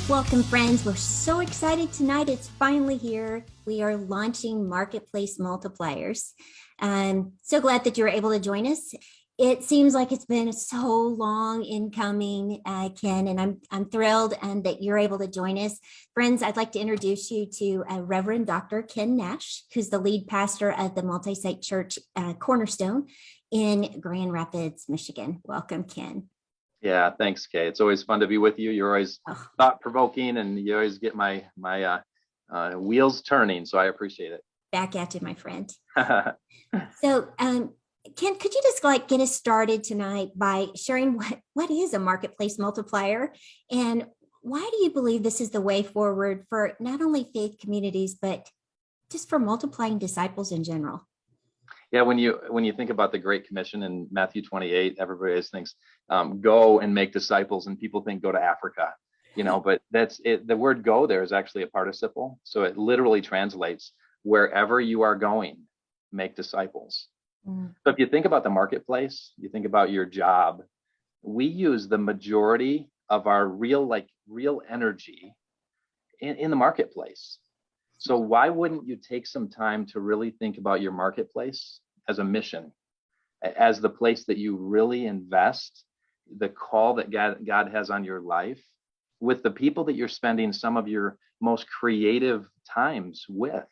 Welcome, friends. We're so excited tonight. It's finally here. We are launching Marketplace Multipliers. I'm so glad that you're able to join us. It seems like it's been so long in coming, Ken, and I'm thrilled that you're able to join us. Friends, I'd like to introduce you to Reverend Dr. Ken Nash, who's the lead pastor of the multi-site church Cornerstone in Grand Rapids, Michigan. Welcome, Ken. Yeah, thanks, Kay. It's always fun to be with you. You're always thought-provoking, and you always get my wheels turning, so I appreciate it. Back at you, my friend. So, Ken, could you just get us started tonight by sharing what is a marketplace multiplier, and why do you believe this is the way forward for not only faith communities, but just for multiplying disciples in general? Yeah, when you think about the Great Commission in Matthew 28, everybody always thinks, go and make disciples, and people think go to Africa, but that's it. The word go there is actually a participle. So it literally translates wherever you are going, make disciples. So if you think about the marketplace, you think about your job, we use the majority of our real energy in the marketplace. So why wouldn't you take some time to really think about your marketplace as a mission, as the place that you really invest, the call that God has on your life, with the people that you're spending some of your most creative times with,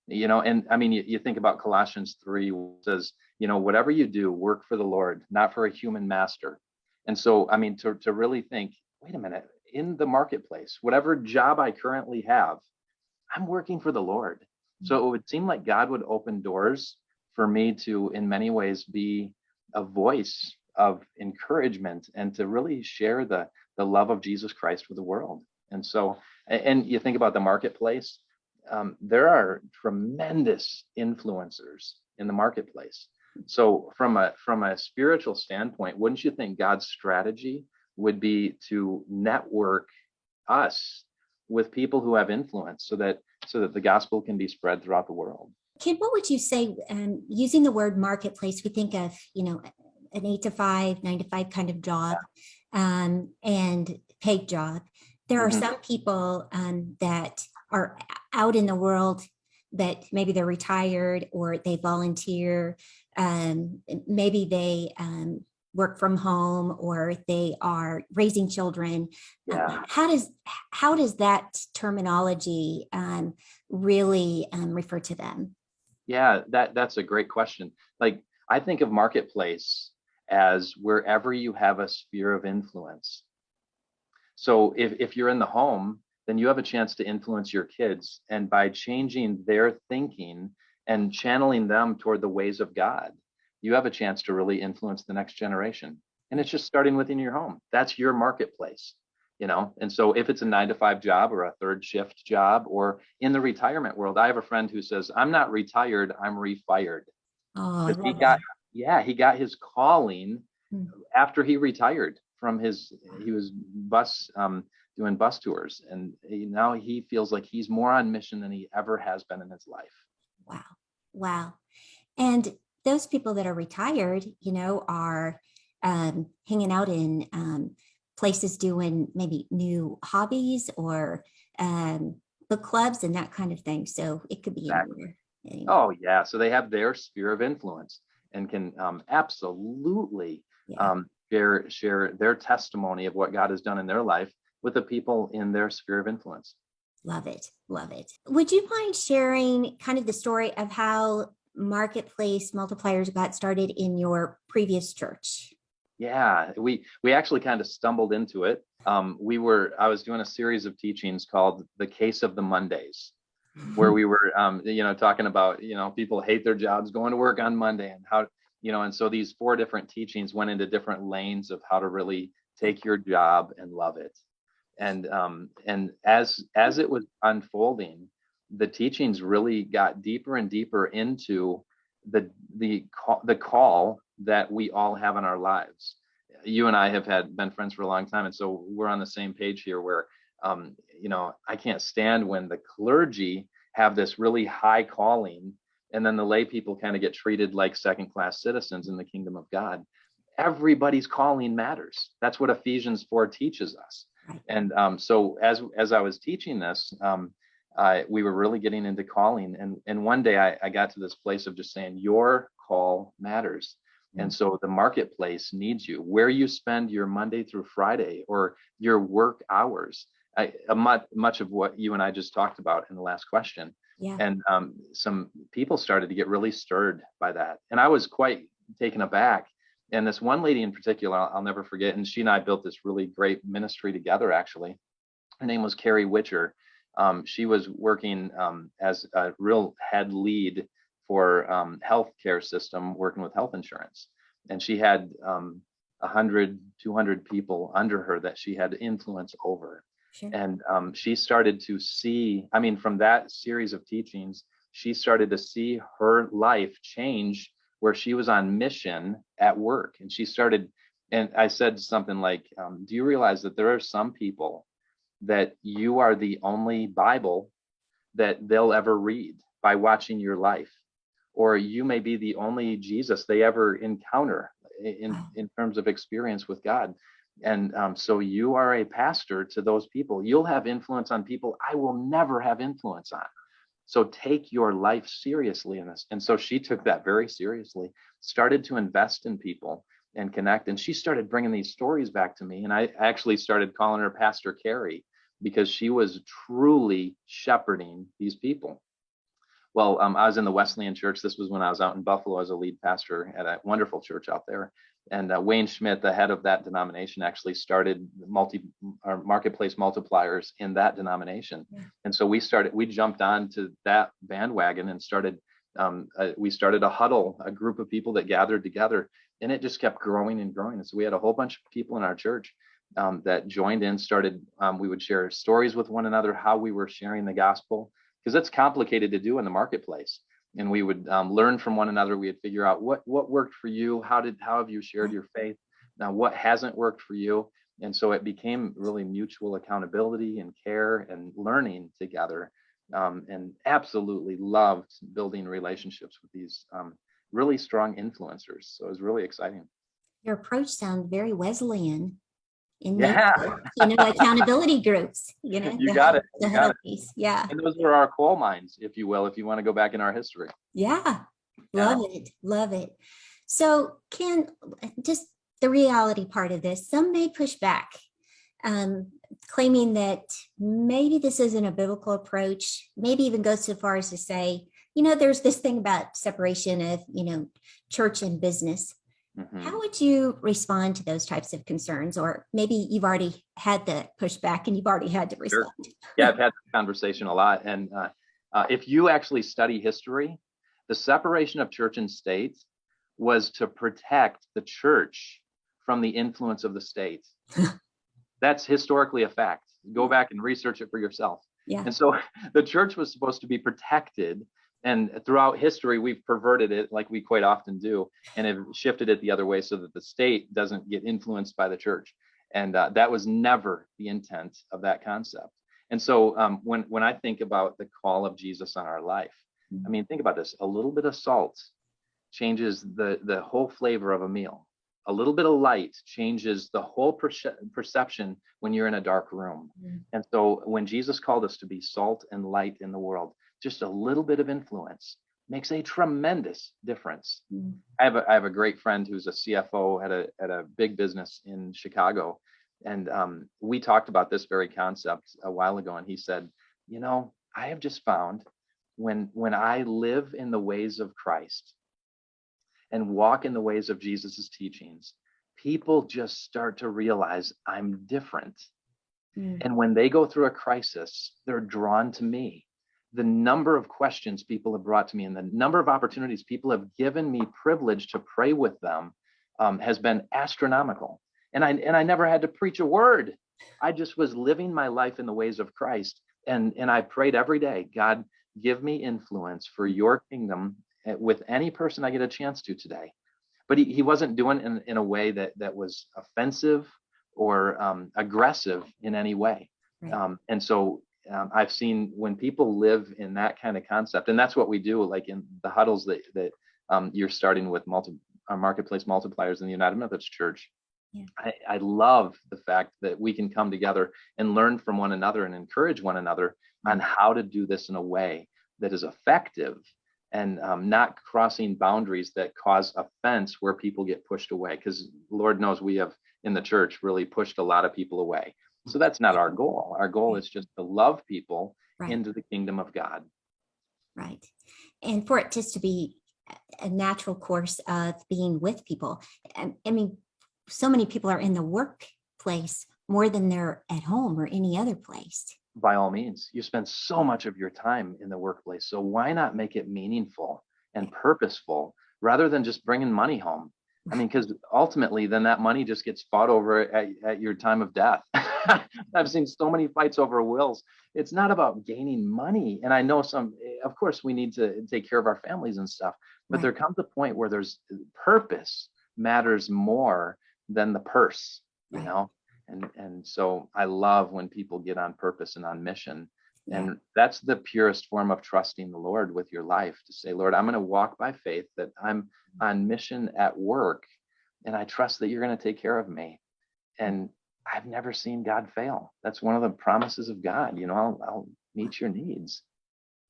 and I mean, you think about Colossians 3, which says, whatever you do, work for the Lord, not for a human master. And so, I mean, to really think, wait a minute, in the marketplace, whatever job I currently have, I'm working for the Lord. So it would seem like God would open doors for me to, in many ways, be a voice of encouragement and to really share the love of Jesus Christ with the world. And so, and you think about the marketplace, there are tremendous influencers in the marketplace. So from a spiritual standpoint, wouldn't you think God's strategy would be to network us with people who have influence so that the gospel can be spread throughout the world? Ken, what would you say, using the word marketplace, we think of, an 8 to 5, 9 to 5 kind of job, and paid job. There are some people that are out in the world that maybe they're retired or they volunteer, maybe they work from home, or they are raising children. How does that terminology really refer to them? Yeah, that's a great question. Like, I think of marketplace as wherever you have a sphere of influence. So if you're in the home, then you have a chance to influence your kids, and by changing their thinking and channeling them toward the ways of God, you have a chance to really influence the next generation. And it's just starting within your home. That's your marketplace, And so if it's a 9 to 5 job or a third shift job, or in the retirement world, I have a friend who says, I'm not retired, I'm refired. Oh, he got his calling after he retired from he was doing bus tours. And now he feels like he's more on mission than he ever has been in his life. Wow. And those people that are retired, are hanging out in places doing maybe new hobbies or book clubs and that kind of thing. So it could be anywhere. Oh, yeah. So they have their sphere of influence and can absolutely share their testimony of what God has done in their life with the people in their sphere of influence. Love it. Love it. Would you mind sharing kind of the story of how Marketplace Multipliers got started in your previous church? Yeah, we actually kind of stumbled into it. I was doing a series of teachings called The Case of the Mondays, where we were, talking about, people hate their jobs, going to work on Monday, and how, and so these 4 different teachings went into different lanes of how to really take your job and love it. And as it was unfolding, the teachings really got deeper and deeper into the call that we all have in our lives. You and I have been friends for a long time, and so we're on the same page here. Where I can't stand when the clergy have this really high calling, and then the lay people kind of get treated like second-class citizens in the kingdom of God. Everybody's calling matters. That's what Ephesians 4 teaches us. Right. And so as I was teaching this, we were really getting into calling. And one day I got to this place of just saying, your call matters. And so the marketplace needs you. Where you spend your Monday through Friday or your work hours, much of what you and I just talked about in the last question. Yeah. And some people started to get really stirred by that. And I was quite taken aback. And this one lady in particular, I'll never forget. And she and I built this really great ministry together, actually. Her name was Carrie Witcher. She was working as a real head lead for healthcare system, working with health insurance. And she had 100, 200 people under her that she had influence over. Sure. And she started to see, I mean, from that series of teachings, she started to see her life change where she was on mission at work. And she started, and I said something like, do you realize that there are some people that you are the only Bible that they'll ever read by watching your life, or you may be the only Jesus they ever encounter in terms of experience with God. And so you are a pastor to those people. You'll have influence on people I will never have influence on. So take your life seriously in this. And so she took that very seriously, started to invest in people and connect. And she started bringing these stories back to me. And I actually started calling her Pastor Carrie, because she was truly shepherding these people. Well, I was in the Wesleyan Church. This was when I was out in Buffalo as a lead pastor at a wonderful church out there. And Wayne Schmidt, the head of that denomination, actually started Marketplace Multipliers in that denomination. Yeah. And so we jumped on to that bandwagon and we started a huddle, a group of people that gathered together, and it just kept growing and growing. And so we had a whole bunch of people in our church that joined in, we would share stories with one another, how we were sharing the gospel, because it's complicated to do in the marketplace. And we would learn from one another. We would figure out what worked for you. How have you shared your faith? Now, what hasn't worked for you? And so it became really mutual accountability and care and learning together, and absolutely loved building relationships with these really strong influencers. So it was really exciting. Your approach sounds very Wesleyan. In yeah, accountability groups, you got it. Piece. Yeah. And those were our coal mines, if you will, if you want to go back in our history. Yeah. Love it. So Ken, just the reality part of this, some may push back, claiming that maybe this isn't a biblical approach, maybe even go so far as to say, there's this thing about separation of, church and business. Mm-hmm. How would you respond to those types of concerns? Or maybe you've already had the pushback and you've already had to respond. Sure. Yeah, I've had this conversation a lot. And if you actually study history, the separation of church and state was to protect the church from the influence of the state. That's historically a fact. Go back and research it for yourself. Yeah. And so the church was supposed to be protected. And throughout history, we've perverted it, like we quite often do, and have shifted it the other way so that the state doesn't get influenced by the church. And that was never the intent of that concept. And so when I think about the call of Jesus on our life, I mean, think about this. A little bit of salt changes the whole flavor of a meal. A little bit of light changes the whole perception when you're in a dark room. And so when Jesus called us to be salt and light in the world, just a little bit of influence makes a tremendous difference. I have a great friend who's a CFO at a big business in Chicago. And we talked about this very concept a while ago. And he said, I have just found when I live in the ways of Christ and walk in the ways of Jesus's teachings, people just start to realize I'm different. And when they go through a crisis, they're drawn to me. The number of questions people have brought to me and the number of opportunities people have given me privilege to pray with them has been astronomical. And I never had to preach a word. I just was living my life in the ways of Christ. And I prayed every day, God, give me influence for your kingdom with any person I get a chance to today. But he wasn't doing it in a way that was offensive or aggressive in any way. Right. And so I've seen when people live in that kind of concept, and that's what we do, like in the huddles that you're starting with Marketplace Multipliers in the United Methodist Church. Yeah. I love the fact that we can come together and learn from one another and encourage one another on how to do this in a way that is effective and not crossing boundaries that cause offense where people get pushed away. Because Lord knows we have in the church really pushed a lot of people away. So that's not our goal. Our goal is just to love people Right. into the kingdom of God. Right. And for it just to be a natural course of being with people. I mean, so many people are in the workplace more than they're at home or any other place. By all means, you spend so much of your time in the workplace. So why not make it meaningful and purposeful rather than just bringing money home? I mean, because ultimately, then that money just gets fought over at your time of death. I've seen so many fights over wills. It's not about gaining money. And I know of course, we need to take care of our families and stuff, but Right. there comes a point where there's purpose matters more than the purse, Right. And so I love when people get on purpose and on mission. Yeah. And that's the purest form of trusting the Lord with your life, to say, Lord, I'm going to walk by faith that I'm on mission at work, and I trust that you're going to take care of me. And I've never seen God fail. That's one of the promises of God. I'll meet your needs.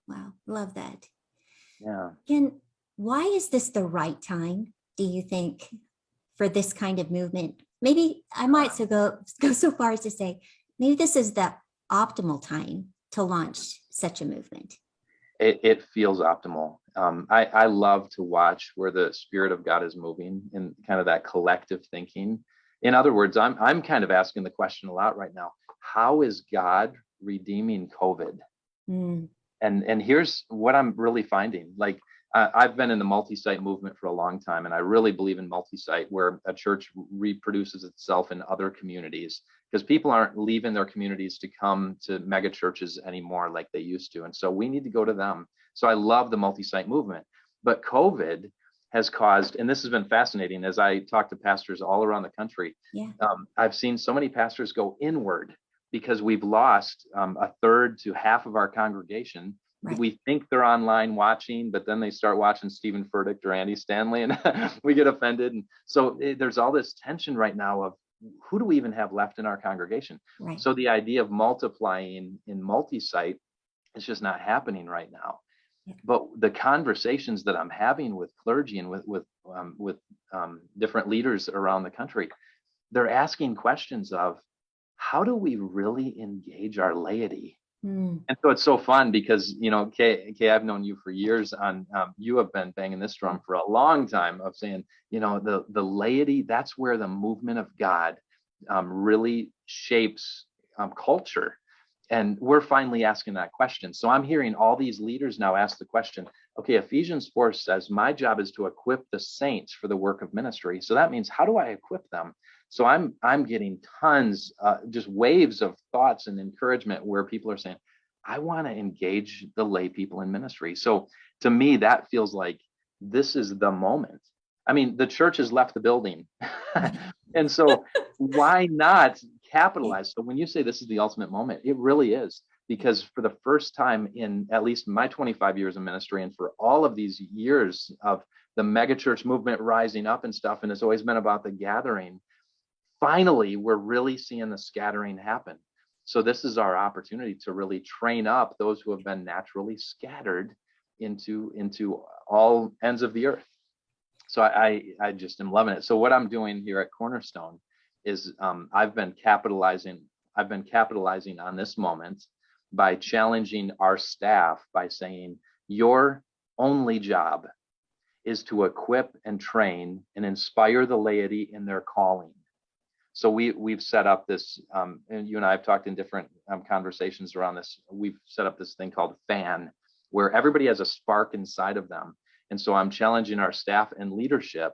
Wow. Love that. Yeah. And why is this the right time, do you think, for this kind of movement? Maybe I might go so far as to say, maybe this is the optimal time to launch such a movement. It feels optimal. I love to watch where the Spirit of God is moving in kind of that collective thinking. In other words, I'm kind of asking the question a lot right now: how is God redeeming COVID? And here's what I'm really finding. Like, I've been in the multi-site movement for a long time, and I really believe in multi-site, where a church reproduces itself in other communities, because people aren't leaving their communities to come to mega churches anymore like they used to. And so we need to go to them. So I love the multi-site movement. But COVID has caused, and this has been fascinating as I talk to pastors all around the country. Yeah. I've seen so many pastors go inward because we've lost a third to half of our congregation. Right. We think they're online watching, but then they start watching Stephen Furtick or Andy Stanley, and we get offended. And so there's all this tension right now of who do we even have left in our congregation? Right. So the idea of multiplying in multi-site is just not happening right now. Yeah. But the conversations that I'm having with clergy and with different leaders around the country, they're asking questions of, how do we really engage our laity? And so it's so fun because, Kay, I've known you for years on, you have been banging this drum for a long time of saying, the laity, that's where the movement of God really shapes culture. And we're finally asking that question. So I'm hearing all these leaders now ask the question, okay, Ephesians 4 says, my job is to equip the saints for the work of ministry. So that means, how do I equip them? So I'm getting tons, just waves of thoughts and encouragement where people are saying, I want to engage the lay people in ministry. So to me, that feels like this is the moment. I mean, the church has left the building. And so why not capitalize? So when you say this is the ultimate moment, it really is. Because for the first time in at least my 25 years of ministry, and for all of these years of the megachurch movement rising up and stuff, and it's always been about the gathering, finally, we're really seeing the scattering happen. So this is our opportunity to really train up those who have been naturally scattered into all ends of the earth. So I just am loving it. So what I'm doing here at Cornerstone is I've been capitalizing on this moment by challenging our staff by saying, your only job is to equip and train and inspire the laity in their calling. So we've set up this, and you and I have talked in different conversations around this. We've set up this thing called FAN, where everybody has a spark inside of them. And so I'm challenging our staff and leadership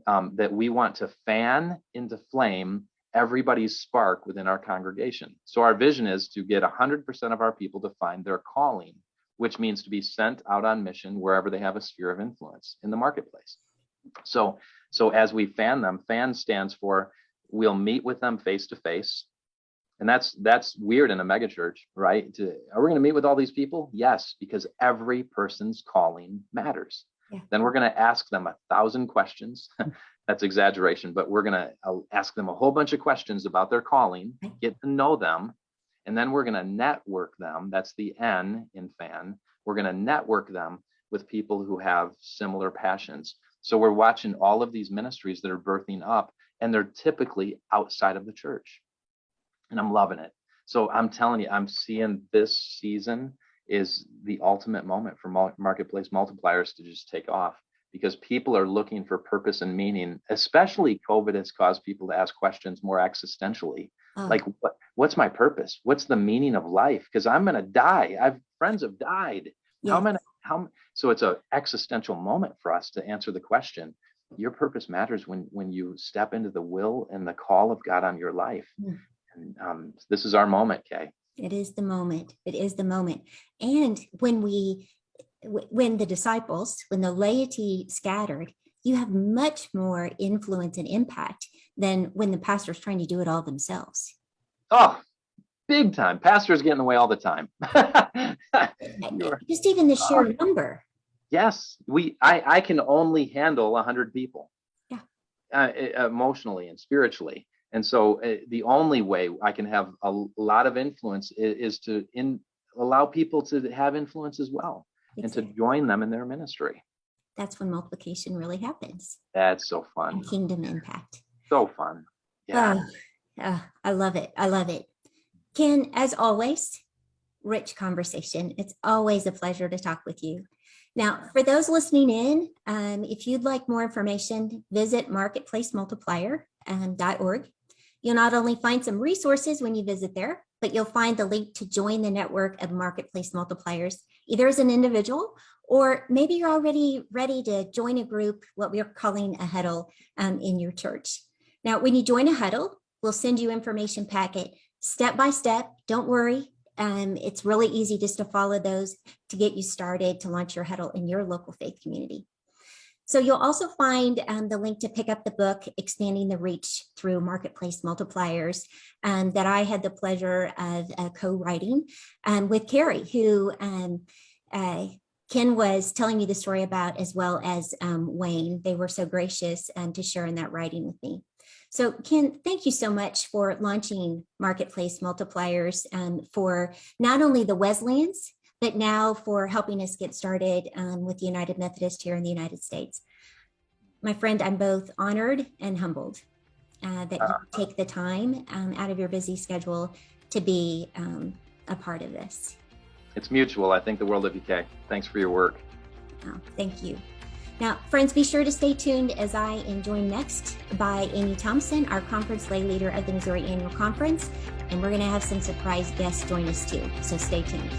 that we want to fan into flame everybody's spark within our congregation. So our vision is to get 100% of our people to find their calling, which means to be sent out on mission wherever they have a sphere of influence in the marketplace. So as we fan them, FAN stands for, we'll meet with them face to face. And that's weird in a megachurch, right? Are we going to meet with all these people? Yes, because every person's calling matters. Yeah. Then we're going to ask them 1,000 questions. That's exaggeration, but we're going to ask them a whole bunch of questions about their calling, get to know them, and then we're going to network them. That's the N in FAN. We're going to network them with people who have similar passions. So we're watching all of these ministries that are birthing up, and they're typically outside of the church. And I'm loving it. So I'm telling you, I'm seeing this season is the ultimate moment for Marketplace Multipliers to just take off, because people are looking for purpose and meaning. Especially COVID has caused people to ask questions more existentially. Like, what's my purpose? What's the meaning of life? Because I'm going to die. Friends have died. Yes. So it's an existential moment for us to answer the question. Your purpose matters when you step into the will and the call of God on your life. And this is our moment, Kay. It is the moment. It is the moment. And when the disciples, when the laity scattered, you have much more influence and impact than when the pastor's trying to do it all themselves. Oh, big time. Pastors get in the way all the time. Just even the sheer number. Yes, I can only handle 100 people. Yeah. Emotionally and spiritually. And so the only way I can have a lot of influence is to allow people to have influence as well. Exactly. And to join them in their ministry. That's when multiplication really happens. That's so fun. And kingdom impact. So fun. Yeah. I love it. I love it. Ken, as always, rich conversation. It's always a pleasure to talk with you. Now, for those listening in, if you'd like more information, visit marketplacemultiplier.org. You'll not only find some resources when you visit there, but you'll find the link to join the network of Marketplace Multipliers, either as an individual, or maybe you're already ready to join a group, what we're calling a huddle in your church. Now, when you join a huddle, we'll send you information packet step by step. Don't worry. It's really easy just to follow those to get you started to launch your huddle in your local faith community. So you'll also find the link to pick up the book, Expanding the Reach Through Marketplace Multipliers, that I had the pleasure of co-writing with Carrie, who Ken was telling you the story about, as well as Wayne. They were so gracious to share in that writing with me. So Ken, thank you so much for launching Marketplace Multipliers for not only the Wesleyans, but now for helping us get started with the United Methodist here in the United States. My friend, I'm both honored and humbled that you take the time out of your busy schedule to be a part of this. It's mutual. I think the world of you, Kay. Thanks for your work. Oh, thank you. Now, friends, be sure to stay tuned as I am joined next by Amy Thompson, our conference lay leader of the Missouri Annual Conference, and we're going to have some surprise guests join us too, so stay tuned.